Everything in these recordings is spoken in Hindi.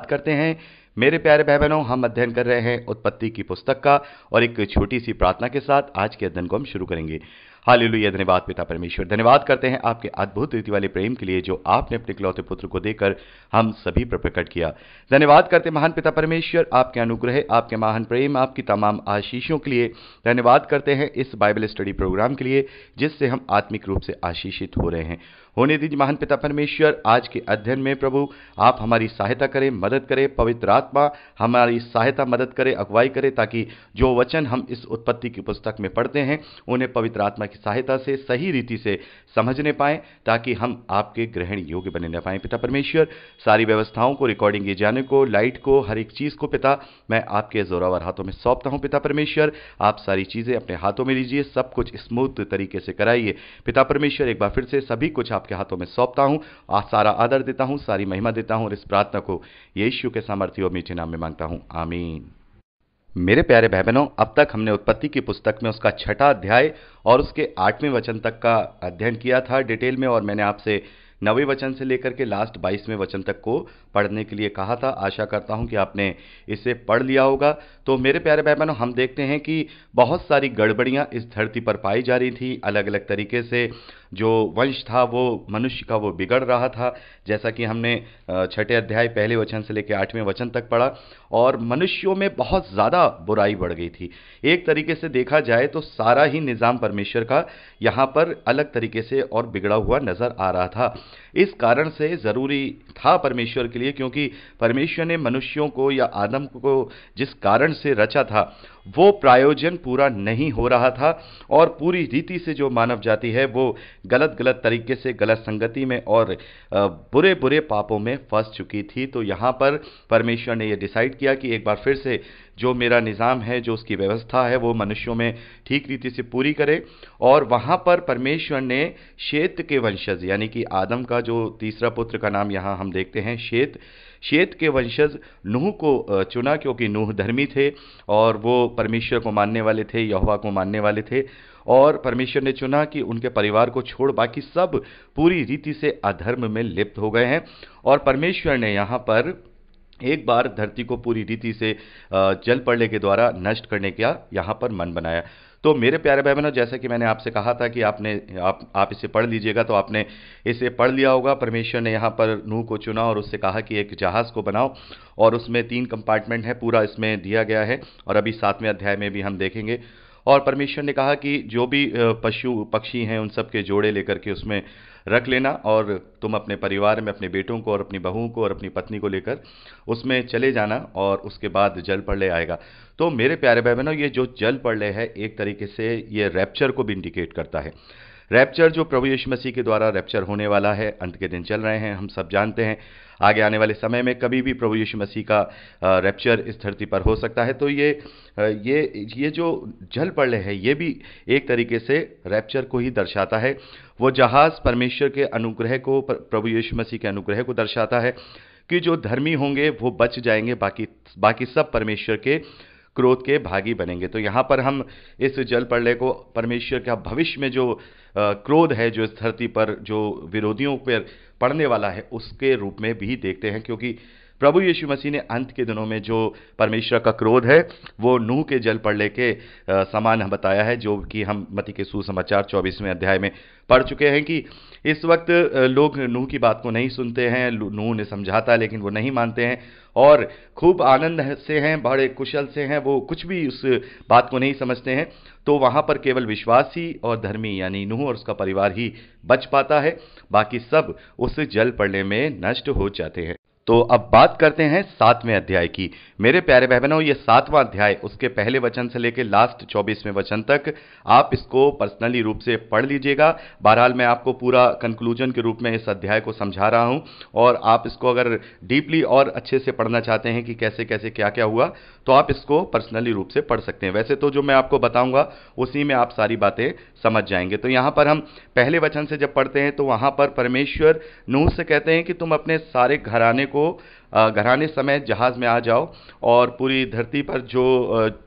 करते हैं। मेरे प्यारे भाई बहनों, हम अध्ययन कर रहे हैं उत्पत्ति की पुस्तक का और एक छोटी सी प्रार्थना के साथ आज के अध्ययन को हम शुरू करेंगे। हालेलुया। धन्यवाद पिता परमेश्वर, धन्यवाद करते हैं आपके अद्भुत रीति वाले प्रेम के लिए जो आपने अपने इकलौते पुत्र को देकर हम सभी पर प्रकट किया। धन्यवाद करते हैं महान पिता परमेश्वर, आपके अनुग्रह, आपके महान प्रेम, आपकी तमाम आशीषों के लिए। धन्यवाद करते हैं इस बाइबल स्टडी प्रोग्राम के लिए जिससे हम आत्मिक रूप से आशीषित हो रहे हैं। होने दीजिए महान पिता परमेश्वर, आज के अध्ययन में प्रभु आप हमारी सहायता करें, मदद करें। पवित्र आत्मा हमारी सहायता, मदद करे, अगुवाई करे, ताकि जो वचन हम इस उत्पत्ति की पुस्तक में पढ़ते हैं उन्हें पवित्र आत्मा की सहायता से सही रीति से समझने पाएं, ताकि हम आपके ग्रहण योग्य बने न पाएं। पिता परमेश्वर, सारी व्यवस्थाओं को, रिकॉर्डिंग किए जाने को, लाइट को, हर एक चीज़ को पिता मैं आपके जोरावर हाथों में सौंपता हूं। पिता परमेश्वर, आप सारी चीज़ें अपने हाथों में लीजिए, सब कुछ स्मूथ तरीके से कराइए। पिता परमेश्वर, एक बार फिर से सभी कुछ आपके हाथों में सौंपता हूं, सारा आदर देता हूं, सारी महिमा देता हूं और इस प्रार्थना को यीशु के सामर्थ्य और मीठे नाम में मांगता हूं, आमीन। मेरे प्यारे भाई बहनों, अब तक हमने उत्पत्ति की पुस्तक में उसका 6ठा अध्याय और उसके 8वें वचन तक का अध्ययन किया था डिटेल में, और मैंने आपसे 9वें वचन से लेकर के लास्ट 22वें वचन तक को पढ़ने के लिए कहा था। आशा करता हूं कि आपने इसे पढ़ लिया होगा। तो मेरे प्यारे भाई बहनों, हम देखते हैं कि बहुत सारी गड़बड़ियां इस धरती पर पाई जा रही थी। अलग अलग तरीके से जो वंश था वो मनुष्य का वो बिगड़ रहा था, जैसा कि हमने 6ठे अध्याय पहले वचन से लेकर 8वें वचन तक पढ़ा, और मनुष्यों में बहुत ज़्यादा बुराई बढ़ गई थी। एक तरीके से देखा जाए तो सारा ही निज़ाम परमेश्वर का यहाँ पर अलग तरीके से और बिगड़ा हुआ नज़र आ रहा था। इस कारण से ज़रूरी था परमेश्वर के लिए, क्योंकि परमेश्वर ने मनुष्यों को या आदम को जिस कारण से रचा था वो प्रायोजन पूरा नहीं हो रहा था, और पूरी रीति से जो मानव जाति है वो गलत गलत तरीके से, गलत संगति में और बुरे बुरे पापों में फंस चुकी थी। तो यहाँ पर परमेश्वर ने ये डिसाइड किया कि एक बार फिर से जो मेरा निज़ाम है, जो उसकी व्यवस्था है, वो मनुष्यों में ठीक रीति से पूरी करे। और वहाँ पर परमेश्वर ने शेत के वंशज, यानी कि आदम का जो तीसरा पुत्र का नाम यहाँ हम देखते हैं शेत के वंशज नूह को चुना, क्योंकि नूह धर्मी थे और वो परमेश्वर को मानने वाले थे, यहोवा को मानने वाले थे। और परमेश्वर ने चुना कि उनके परिवार को छोड़ बाकी सब पूरी रीति से अधर्म में लिप्त हो गए हैं, और परमेश्वर ने यहाँ पर एक बार धरती को पूरी रीति से जल प्रलय के द्वारा नष्ट करने का यहाँ पर मन बनाया। तो मेरे प्यारे भाई बहनों, जैसा कि मैंने आपसे कहा था कि आप इसे पढ़ लीजिएगा, तो आपने इसे पढ़ लिया होगा। परमेश्वर ने यहाँ पर नूह को चुना और उससे कहा कि एक जहाज़ को बनाओ, और उसमें 3 कंपार्टमेंट है, पूरा इसमें दिया गया है, और अभी 7वें अध्याय में भी हम देखेंगे। और परमेश्वर ने कहा कि जो भी पशु पक्षी हैं उन सब के जोड़े लेकर के उसमें रख लेना, और तुम अपने परिवार में अपने बेटों को और अपनी बहुओं को और अपनी पत्नी को लेकर उसमें चले जाना, और उसके बाद जल प्रलय आएगा। तो मेरे प्यारे भाई बहनों, ये जो जल प्रलय है एक तरीके से ये रैप्चर को भी इंडिकेट करता है। रैप्चर जो प्रभु यीशु मसीह के द्वारा रैप्चर होने वाला है, अंत के दिन चल रहे हैं, हम सब जानते हैं। आगे आने वाले समय में कभी भी प्रभु यीशु मसीह का रैप्चर इस धरती पर हो सकता है। तो ये जो जल प्रलय है ये भी एक तरीके से रैप्चर को ही दर्शाता है। वो जहाज़ परमेश्वर के अनुग्रह को, प्रभु यीशु मसीह के अनुग्रह को दर्शाता है कि जो धर्मी होंगे वो बच जाएंगे, बाकी सब परमेश्वर के क्रोध के भागी बनेंगे। तो यहाँ पर हम इस जल प्रलय को परमेश्वर का भविष्य में जो क्रोध है, जो इस धरती पर जो विरोधियों पर पड़ने वाला है, उसके रूप में भी देखते हैं, क्योंकि प्रभु यीशु मसीह ने अंत के दिनों में जो परमेश्वर का क्रोध है वो नूह के जल प्रलय के समान बताया है, जो कि हम मत्ती के सुसमाचार 24वें अध्याय में पढ़ चुके हैं कि इस वक्त लोग नूह की बात को नहीं सुनते हैं। नूह ने समझाता है लेकिन वो नहीं मानते हैं, और खूब आनंद से हैं, बड़े कुशल से हैं, वो कुछ भी उस बात को नहीं समझते हैं। तो वहाँ पर केवल विश्वासी और धर्मी यानी नूह और उसका परिवार ही बच पाता है, बाकी सब उस जल प्रलय में नष्ट हो जाते हैं। तो अब बात करते हैं 7वें अध्याय की। मेरे प्यारे भाई बहनों, ये 7वां अध्याय उसके पहले वचन से लेकर लास्ट 24वें वचन तक आप इसको पर्सनली रूप से पढ़ लीजिएगा। बहरहाल मैं आपको पूरा कंक्लूजन के रूप में इस अध्याय को समझा रहा हूं, और आप इसको अगर डीपली और अच्छे से पढ़ना चाहते हैं कि कैसे कैसे क्या क्या हुआ, तो आप इसको पर्सनली रूप से पढ़ सकते हैं। वैसे तो जो मैं आपको बताऊंगा उसी में आप सारी बातें समझ जाएंगे। तो यहाँ पर हम पहले वचन से जब पढ़ते हैं तो वहाँ पर परमेश्वर नूह से कहते हैं कि तुम अपने सारे घराने को घराने समेत जहाज में आ जाओ और पूरी धरती पर जो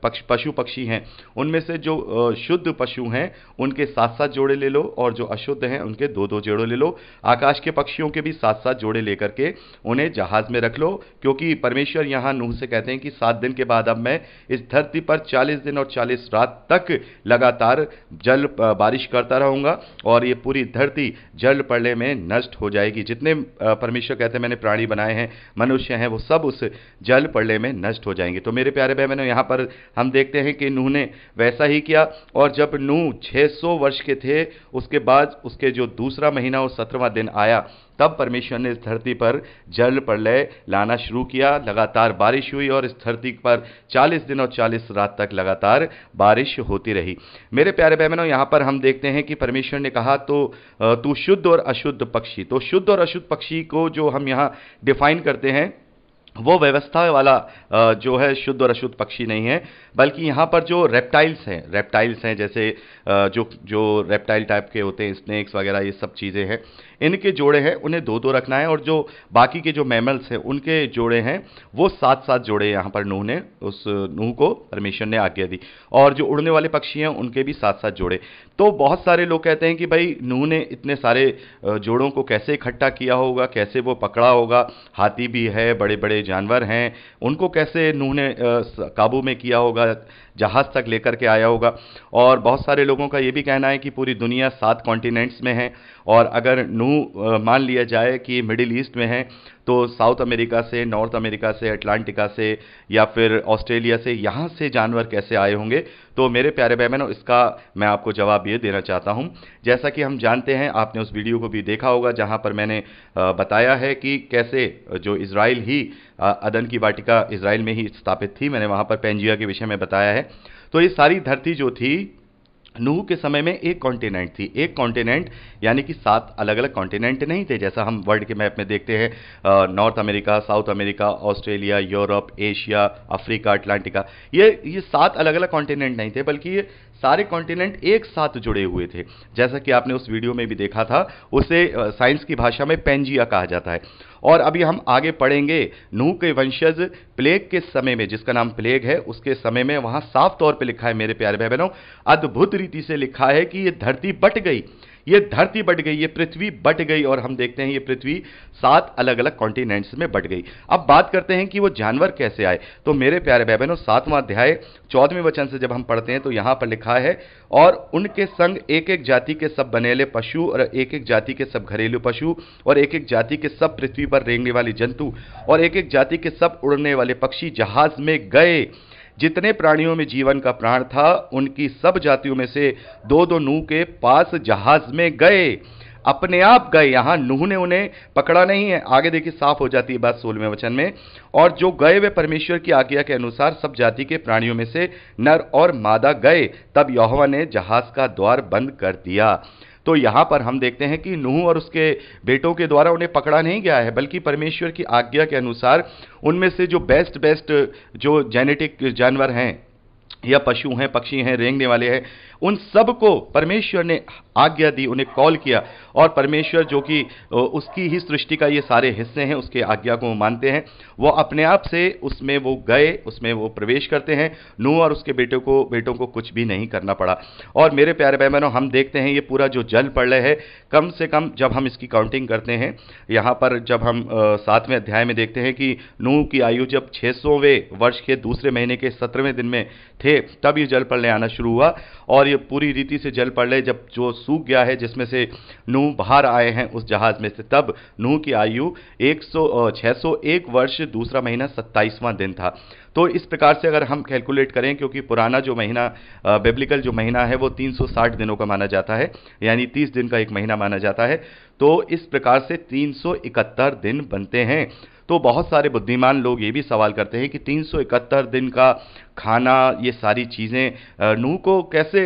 पशु पक्षी हैं उनमें से जो शुद्ध पशु हैं उनके 7-7 जोड़े ले लो, और जो अशुद्ध हैं उनके 2-2 जोड़े ले लो। आकाश के पक्षियों के भी 7-7 जोड़े लेकर के उन्हें जहाज में रख लो, क्योंकि परमेश्वर यहाँ नूह से कहते हैं कि 7 दिन के बाद अब मैं इस धरती पर 40 दिन और 40 रात तक लगातार जल बारिश करता रहूंगा और ये पूरी धरती जल प्रलय में नष्ट हो जाएगी। जितने परमेश्वर कहते हैं मैंने प्राणी बनाए हैं, मनुष्य हैं, वो सब उस जल प्रलय में नष्ट हो जाएंगे। तो मेरे प्यारे भाई बहनों, यहाँ पर हम देखते हैं कि नूह ने वैसा ही किया, और जब नूह 600 वर्ष के थे उसके बाद उसके जो दूसरा महीना और 17वां दिन आया, तब परमेश्वर ने इस धरती पर जल प्रलय लाना शुरू किया। लगातार बारिश हुई और इस धरती पर 40 दिन और 40 रात तक लगातार बारिश होती रही। मेरे प्यारे बहनों, यहाँ पर हम देखते हैं कि परमेश्वर ने कहा तो तू शुद्ध और अशुद्ध पक्षी, तो शुद्ध और अशुद्ध पक्षी को जो हम यहाँ डिफाइन करते हैं वो व्यवस्था वाला जो है शुद्ध और अशुद्ध पक्षी नहीं है, बल्कि यहाँ पर जो रेप्टाइल्स हैं जैसे जो रेप्टाइल टाइप के होते हैं, स्नेक्स वगैरह, ये सब चीज़ें हैं, इनके जोड़े हैं उन्हें 2-2 रखना है, और जो बाकी के जो मैमल्स हैं उनके जोड़े हैं वो 7-7 जोड़े यहाँ पर नूह को परमेश्वर ने आज्ञा दी, और जो उड़ने वाले पक्षी हैं उनके भी 7-7 जोड़े। तो बहुत सारे लोग कहते हैं कि भाई नूह ने इतने सारे जोड़ों को कैसे इकट्ठा किया होगा, कैसे वो पकड़ा होगा, हाथी भी है, बड़े बड़े जानवर हैं, उनको कैसे नूह ने काबू में किया होगा, जहाज तक लेकर के आया होगा। और बहुत सारे लोगों का ये भी कहना है कि पूरी दुनिया 7 कॉन्टिनेंट्स में है, और अगर नूह मान लिया जाए कि मिडिल ईस्ट में है, तो साउथ अमेरिका से, नॉर्थ अमेरिका से, अटलांटिका से या फिर ऑस्ट्रेलिया से, यहाँ से जानवर कैसे आए होंगे। तो मेरे प्यारे भाई बहनों, इसका मैं आपको जवाब ये देना चाहता हूँ। जैसा कि हम जानते हैं, आपने उस वीडियो को भी देखा होगा जहाँ पर मैंने बताया है कि कैसे जो इज़राइल ही अदन की वाटिका इज़राइल में ही स्थापित थी, मैंने वहाँ पर पेंजिया के विषय में बताया है। तो ये सारी धरती जो थी नूह के समय में एक कॉन्टिनेंट थी। एक कॉन्टिनेंट यानी कि 7 अलग अलग कॉन्टिनेंट नहीं थे, जैसा हम वर्ल्ड के मैप में देखते हैं, north America, south America, Australia, Europe, Asia, Africa, Atlantica, ये 7 अलग अलग कॉन्टिनेंट नहीं थे, बल्कि ये सारे कॉन्टिनेंट एक साथ जुड़े हुए थे। जैसा कि आपने उस वीडियो में भी देखा था, उसे साइंस की भाषा में पेंजिया कहा जाता है। और अभी हम आगे पढ़ेंगे, नूह के वंशज प्लेग के समय में, जिसका नाम प्लेग है, उसके समय में वहां साफ तौर पे लिखा है मेरे प्यारे भाई बहनों, अद्भुत रीति से लिखा है कि ये धरती बट गई, ये धरती बट गई, ये पृथ्वी बट गई, और हम देखते हैं ये पृथ्वी 7 अलग अलग कॉन्टिनेंट्स में बट गई। अब बात करते हैं कि वो जानवर कैसे आए। तो मेरे प्यारे भाई बहनों, 7वां अध्याय 14वें वचन से जब हम पढ़ते हैं तो यहां पर लिखा है, और उनके संग एक एक जाति के सब बनेले पशु, और एक एक जाति के सब घरेलू पशु, और एक एक जाति के सब पृथ्वी पर रेंगने वाले जंतु, और एक एक जाति के सब उड़ने वाले पक्षी जहाज में गए। जितने प्राणियों में जीवन का प्राण था, उनकी सब जातियों में से 2-2 नूह के पास जहाज में गए, अपने आप गए। यहां नूह ने उन्हें पकड़ा नहीं है। आगे देखिए, साफ हो जाती है बात 16वें वचन में, और जो गए वे परमेश्वर की आज्ञा के अनुसार सब जाति के प्राणियों में से नर और मादा गए, तब यहोवा ने जहाज का द्वार बंद कर दिया। तो यहां पर हम देखते हैं कि नूह और उसके बेटों के द्वारा उन्हें पकड़ा नहीं गया है, बल्कि परमेश्वर की आज्ञा के अनुसार उनमें से जो बेस्ट जो जेनेटिक जानवर हैं या पशु हैं, पक्षी हैं, रेंगने वाले हैं, उन सब को परमेश्वर ने आज्ञा दी, उन्हें कॉल किया, और परमेश्वर जो कि उसकी ही सृष्टि का ये सारे हिस्से हैं, उसके आज्ञा को मानते हैं, वो अपने आप से उसमें वो गए, उसमें वो प्रवेश करते हैं। नूह और उसके बेटों को कुछ भी नहीं करना पड़ा। और मेरे प्यारे भाई बहनों, हम देखते हैं ये पूरा जो जल प्रलय है, कम से कम जब हम इसकी काउंटिंग करते हैं, यहाँ पर जब हम 7वें अध्याय में देखते हैं कि नूह की आयु जब 600वें वर्ष के दूसरे महीने के 17वें दिन में थे, तब ये जल प्रलय आना शुरू हुआ। और ये पूरी रीति से जल प्रलय जब जो सूख गया है, जिसमें से नूह बाहर आए हैं उस जहाज में से, तब नूह की आयु 601 वर्ष दूसरा महीना 27वां दिन था। तो इस प्रकार से अगर हम कैलकुलेट करें, क्योंकि पुराना जो महीना बिब्लिकल जो महीना है वो 360 दिनों का माना जाता है, यानी 30 दिन का एक महीना माना जाता है, तो इस प्रकार से 371 दिन बनते हैं। तो बहुत सारे बुद्धिमान लोग ये भी सवाल करते हैं कि 371 दिन का खाना, ये सारी चीज़ें नूह को कैसे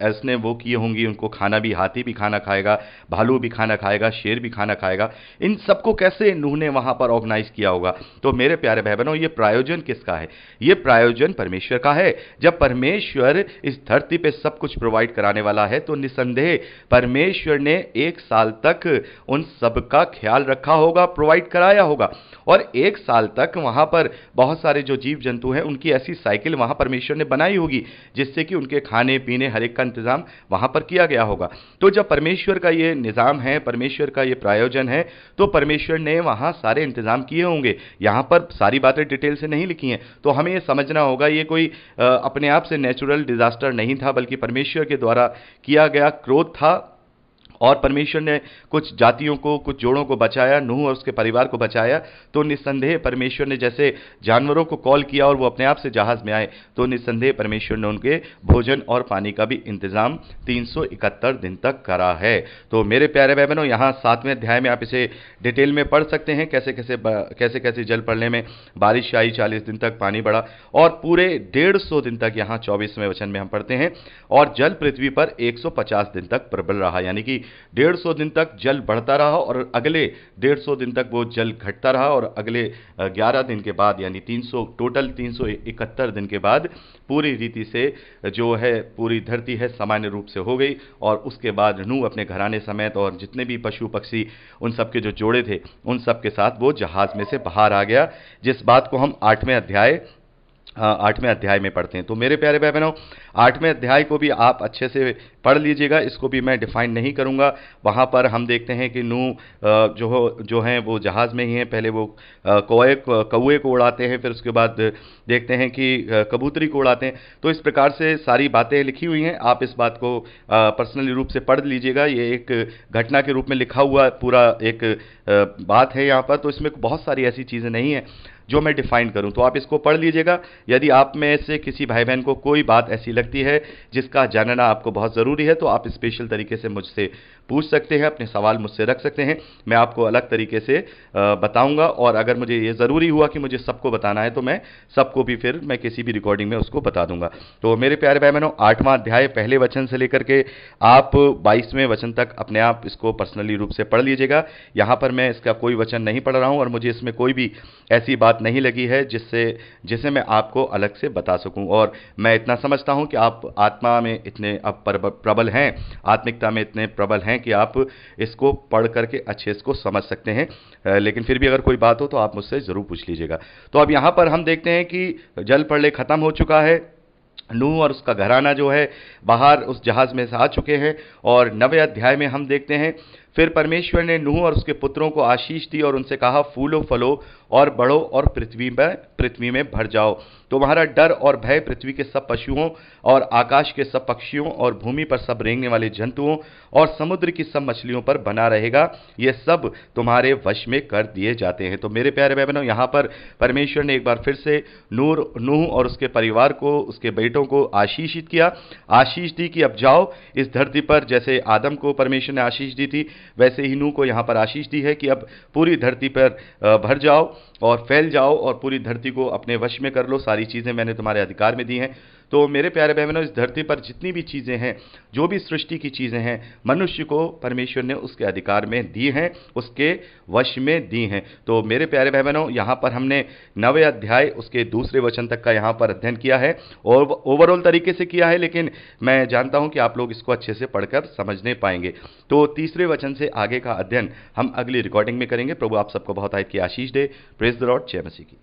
इसने वो किए होंगी, उनको खाना भी, हाथी भी खाना खाएगा, भालू भी खाना खाएगा, शेर भी खाना खाएगा, इन सबको कैसे नूह ने वहाँ पर ऑर्गेनाइज किया होगा। तो मेरे प्यारे भाई बहनों, ये प्रायोजन किसका है? ये प्रायोजन परमेश्वर का है। जब परमेश्वर इस धरती पे सब कुछ प्रोवाइड कराने वाला है, तो निसंदेह परमेश्वर ने 1 साल तक उन सब का ख्याल रखा होगा, प्रोवाइड कराया होगा। और 1 साल तक वहां पर बहुत सारे जो जीव जंतु हैं उनकी ऐसी साइकिल वहां परमेश्वर ने बनाई होगी जिससे कि उनके खाने पीने हर एक का इंतजाम वहां पर किया गया होगा। तो जब परमेश्वर का ये निजाम है, परमेश्वर का ये प्रायोजन है, तो परमेश्वर ने वहां सारे इंतजाम किए होंगे। यहां पर सारी बातें डिटेल से नहीं लिखी हैं, तो हमें ये समझना होगा ये कोई अपने आप से नेचुरल डिजास्टर नहीं था, बल्कि परमेश्वर के द्वारा किया गया क्रोध था। और परमेश्वर ने कुछ जातियों को, कुछ जोड़ों को बचाया, नूह और उसके परिवार को बचाया। तो निस्संदेह परमेश्वर ने जैसे जानवरों को कॉल किया और वो अपने आप से जहाज में आए, तो निस्संदेह परमेश्वर ने उनके भोजन और पानी का भी इंतजाम 371 दिन तक करा है। तो मेरे प्यारे भाई बहनों, यहाँ 7वें अध्याय में आप इसे डिटेल में पढ़ सकते हैं, कैसे कैसे जल पड़ने में बारिश आई, 40 दिन तक पानी बढ़ा, और पूरे 150 दिन तक, यहाँ 24वें वचन में हम पढ़ते हैं, और जल पृथ्वी पर 150 दिन तक प्रबल रहा। यानी कि 150 दिन तक जल बढ़ता रहा और अगले 150 दिन तक वो जल घटता रहा, और अगले 11 दिन के बाद, यानी 371 दिन के बाद पूरी रीति से जो है पूरी धरती है सामान्य रूप से हो गई। और उसके बाद नूह अपने घराने समेत और जितने भी पशु पक्षी उन सब के जो जोड़े थे उन सब के साथ वो जहाज में से बाहर आ गया, जिस बात को हम 8वें अध्याय में पढ़ते हैं। तो मेरे प्यारे भाई बहनों, 8वें अध्याय को भी आप अच्छे से पढ़ लीजिएगा, इसको भी मैं डिफाइन नहीं करूंगा। वहां पर हम देखते हैं कि नूह जो हैं वो जहाज में ही हैं। पहले वो कौए को उड़ाते हैं, फिर उसके बाद देखते हैं कि कबूतरी को उड़ाते हैं। तो इस प्रकार से सारी बातें लिखी हुई हैं, आप इस बात को पर्सनली रूप से पढ़ लीजिएगा। ये एक घटना के रूप में लिखा हुआ पूरा एक बात है यहाँ पर, तो इसमें बहुत सारी ऐसी चीज़ें नहीं है जो मैं डिफाइन करूं। तो आप इसको पढ़ लीजिएगा। यदि आप में से किसी भाई बहन को कोई बात ऐसी लगती है जिसका जानना आपको बहुत ज़रूरी है, तो आप स्पेशल तरीके से मुझसे पूछ सकते हैं, अपने सवाल मुझसे रख सकते हैं, मैं आपको अलग तरीके से बताऊंगा। और अगर मुझे ये ज़रूरी हुआ कि मुझे सबको बताना है, तो मैं सबको भी फिर मैं किसी भी रिकॉर्डिंग में उसको बता दूंगा। तो मेरे प्यारे भाई बहनों, 8वां अध्याय पहले वचन से लेकर के आप 22वें वचन तक अपने आप इसको पर्सनली रूप से पढ़ लीजिएगा। यहाँ पर मैं इसका कोई वचन नहीं पढ़ रहा हूँ, और मुझे इसमें कोई भी ऐसी बात नहीं लगी है जिसे मैं आपको अलग से बता सकूं। और मैं इतना समझता हूं कि आप आत्मा में इतने अब प्रबल हैं, आत्मिकता में इतने प्रबल हैं कि आप इसको पढ़ करके अच्छे इसको समझ सकते हैं। लेकिन फिर भी अगर कोई बात हो तो आप मुझसे जरूर पूछ लीजिएगा। तो अब यहां पर हम देखते हैं कि जल प्रलय खत्म हो चुका है, नूह और उसका घराना जो है बाहर उस जहाज में से आ चुके हैं। और 9वें अध्याय में हम देखते हैं, फिर परमेश्वर ने नूह और उसके पुत्रों को आशीष दी और उनसे कहा, फूलो फलो और बढ़ो और पृथ्वी में भर जाओ। तुम्हारा डर और भय पृथ्वी के सब पशुओं और आकाश के सब पक्षियों और भूमि पर सब रेंगने वाले जंतुओं और समुद्र की सब मछलियों पर बना रहेगा। ये सब तुम्हारे वश में कर दिए जाते हैं। तो मेरे प्यारे भाई बहनों, यहाँ पर परमेश्वर ने एक बार फिर से नूह और उसके परिवार को, उसके बेटों को आशीषित किया, आशीष दी कि अब जाओ इस धरती पर, जैसे आदम को परमेश्वर ने आशीष दी थी वैसे ही नूह को यहाँ पर आशीष दी है कि अब पूरी धरती पर भर जाओ और फैल जाओ और पूरी धरती को अपने वश में कर लो। सारी चीज़ें मैंने तुम्हारे अधिकार में दी हैं। तो मेरे प्यारे भाई बहनों, इस धरती पर जितनी भी चीज़ें हैं, जो भी सृष्टि की चीज़ें हैं, मनुष्य को परमेश्वर ने उसके अधिकार में दी हैं, उसके वश में दी हैं। तो मेरे प्यारे भाई बहनों, यहाँ पर हमने 9वें अध्याय उसके 2 वचन तक का यहाँ पर अध्ययन किया है और ओवरऑल तरीके से किया है, लेकिन मैं जानता हूँ कि आप लोग इसको अच्छे से पढ़कर समझने पाएंगे। तो 3 वचन से आगे का अध्ययन हम अगली रिकॉर्डिंग में करेंगे। प्रभु आप सबको बहुत आयत की आशीष दे। Praise the lord. जय मसीह की।